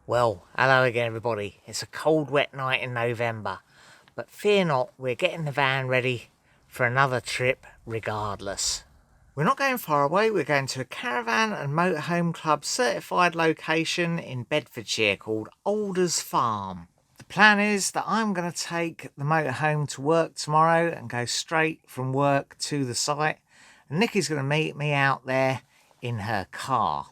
Well, hello again everybody. It's a cold wet night in November, but fear not, we're getting the van ready for another trip regardless. We're not going far away, we're going to a caravan and motorhome club certified location in Bedfordshire called Alders Farm. The plan is that I'm going to take the motorhome to work tomorrow and go straight from work to the site, and Nikki's going to meet me out there in her car.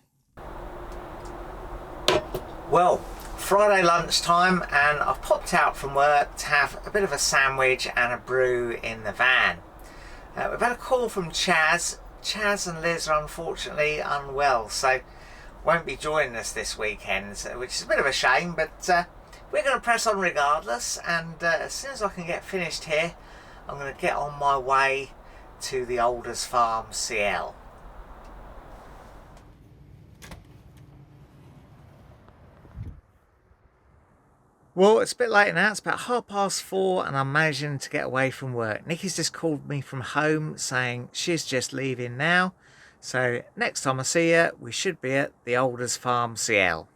Well, Friday lunchtime and I've popped out from work to have a bit of a sandwich and a brew in the van. We've had a call from Chaz. Chaz and Liz are unfortunately unwell, so won't be joining us this weekend, which is a bit of a shame, but we're going to press on regardless, and as soon as I can get finished here, I'm going to get on my way to the Alders Farm CL. Well, it's a bit late now, it's about 4:30 and I'm managing to get away from work. Nikki's just called me from home saying she's just leaving now. So next time I see her, we should be at the Alders Farm CL.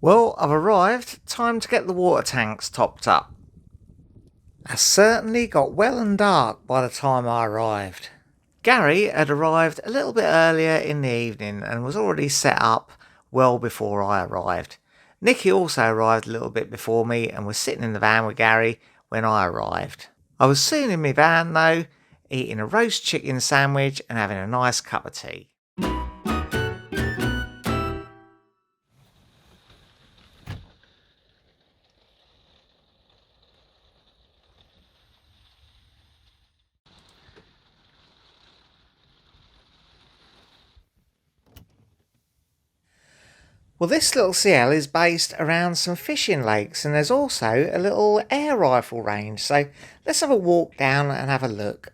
Well, I've arrived. Time to get the water tanks topped up. It certainly got well and dark by the time I arrived. Gary had arrived a little bit earlier in the evening and was already set up well before I arrived. Nikki also arrived a little bit before me and was sitting in the van with Gary when I arrived. I was soon in my van though, eating a roast chicken sandwich and having a nice cup of tea. Well, this little CL is based around some fishing lakes, and there's also a little air rifle range, so let's have a walk down and have a look.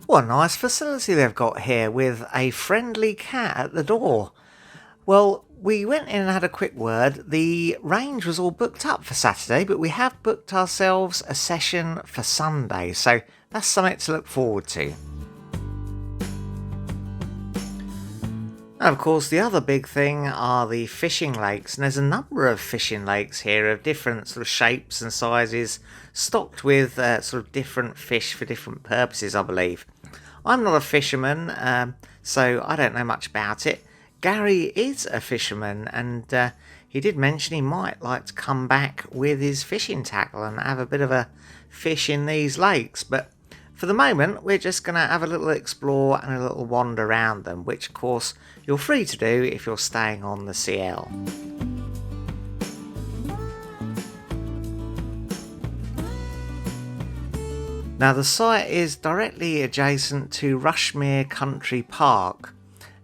What a nice facility they've got here with a friendly cat at the door. Well, we went in and had a quick word. The range was all booked up for Saturday, but we have booked ourselves a session for Sunday, so that's something to look forward to. And of course, the other big thing are the fishing lakes, and there's a number of fishing lakes here of different sort of shapes and sizes, stocked with sort of different fish for different purposes, I believe. I'm not a fisherman, so I don't know much about it. Gary is a fisherman, and he did mention he might like to come back with his fishing tackle and have a bit of a fish in these lakes, but for the moment we're just going to have a little explore and a little wander around them, which of course you're free to do if you're staying on the CL. Now the site is directly adjacent to Rushmere Country Park,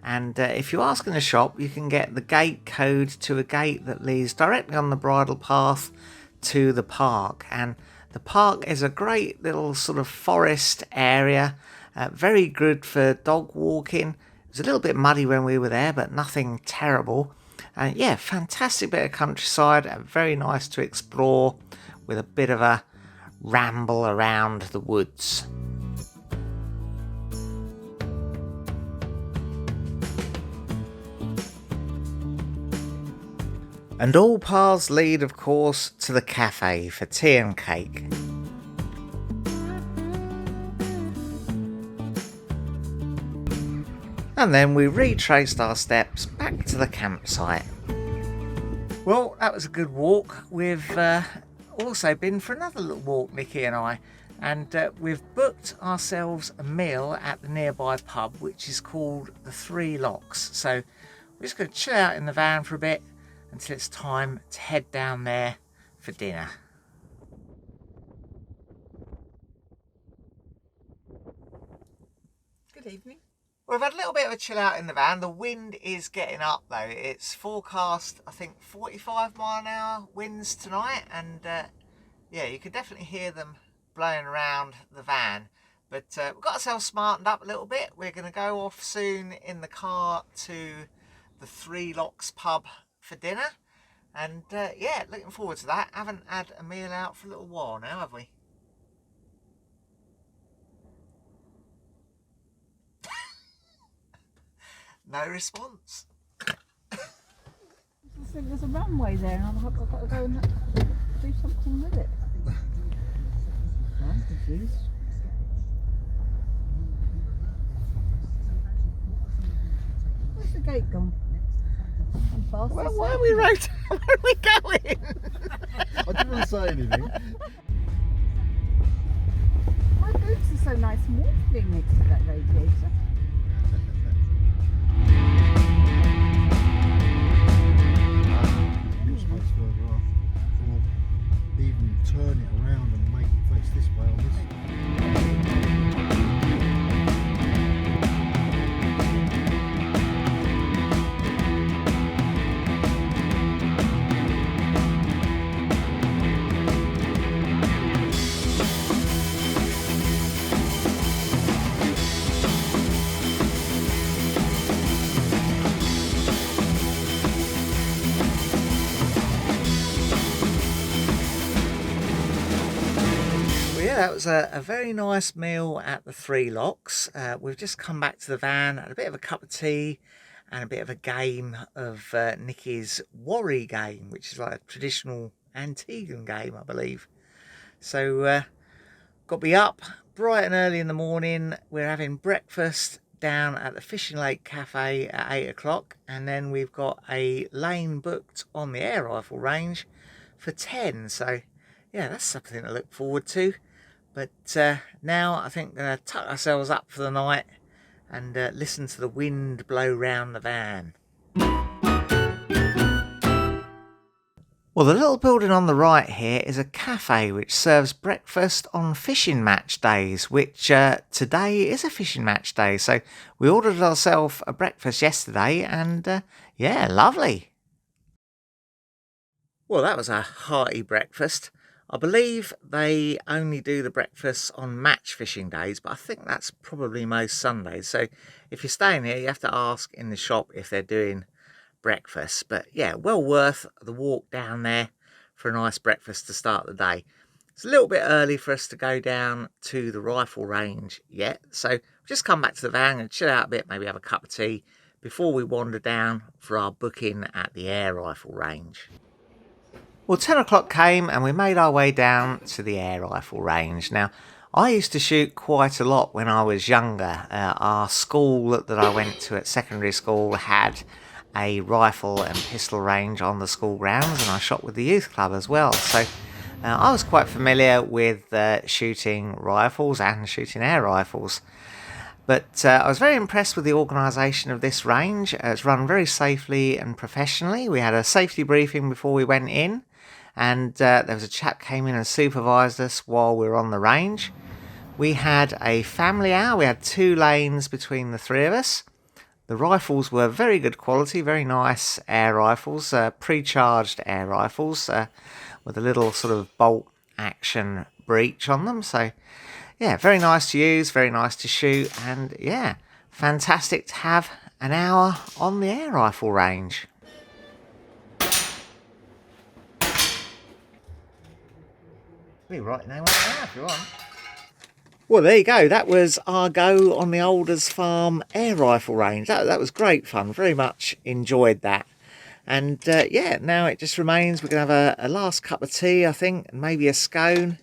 and if you ask in the shop you can get the gate code to a gate that leads directly on the bridle path to the park. And the park is a great little sort of forest area, very good for dog walking. It was a little bit muddy when we were there, but nothing terrible. And yeah, fantastic bit of countryside, and very nice to explore with a bit of a ramble around the woods. And all paths lead, of course, to the cafe for tea and cake. And then we retraced our steps back to the campsite. Well, that was a good walk. We've also been for another little walk, Nikki and I, and we've booked ourselves a meal at the nearby pub, which is called the Three Locks. So we're just going to chill out in the van for a bit until it's time to head down there for dinner. Good evening. We've had a little bit of a chill out in the van. The wind is getting up though. It's forecast, I think, 45-mile-an-hour winds tonight, and yeah, you can definitely hear them blowing around the van. But we've got ourselves smartened up a little bit. We're going to go off soon in the car to the Three Locks pub for dinner. And yeah, looking forward to that. Haven't had a meal out for a little while now, have we? No response. I think there's a runway there and I've got to go and do something with it. I'm confused. Where's the gate gone? Well, where are we right? Where are we going? I didn't want to say anything. My boots are so nice and warm being next to that radiator. You're supposed to go over, or even turn it around and make it face this way on this. That was a very nice meal at the Three Locks. We've just come back to the van, had a bit of a cup of tea and a bit of a game of Nikki's Worry game, which is like a traditional Antiguan game, I believe. So got me up bright and early in the morning. We're having breakfast down at the Fishing Lake Cafe at 8 o'clock, and then we've got a lane booked on the air rifle range for 10. So yeah, that's something to look forward to. But now I think we're going to tuck ourselves up for the night and listen to the wind blow round the van. Well, the little building on the right here is a cafe which serves breakfast on fishing match days, which today is a fishing match day. So we ordered ourselves a breakfast yesterday and yeah, lovely. Well, that was a hearty breakfast. I believe they only do the breakfast on match fishing days, but I think that's probably most Sundays. So if you're staying here, you have to ask in the shop if they're doing breakfast. But yeah, well worth the walk down there for a nice breakfast to start the day. It's a little bit early for us to go down to the rifle range yet. So we've just come back to the van and chill out a bit, maybe have a cup of tea before we wander down for our booking at the air rifle range. Well, 10 o'clock came and we made our way down to the air rifle range. Now, I used to shoot quite a lot when I was younger. Our school that I went to at secondary school had a rifle and pistol range on the school grounds, and I shot with the youth club as well. So I was quite familiar with shooting rifles and shooting air rifles. But I was very impressed with the organisation of this range. It's run very safely and professionally. We had a safety briefing before we went in. And there was a chap came in and supervised us while we were on the range. We had a family hour. We had 2 lanes between the 3 of us. The rifles were very good quality, very nice air rifles, pre-charged air rifles with a little sort of bolt action breech on them. So yeah, very nice to use, very nice to shoot, and yeah, fantastic to have an hour on the air rifle range. We right now if you want. Well, there you go. That was our go on the Alders Farm air rifle range. That was great fun. Very much enjoyed that. And yeah, now it just remains we're going to have a last cup of tea, I think, and maybe a scone,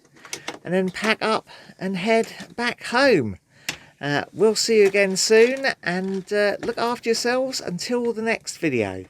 and then pack up and head back home. We'll see you again soon, and look after yourselves until the next video.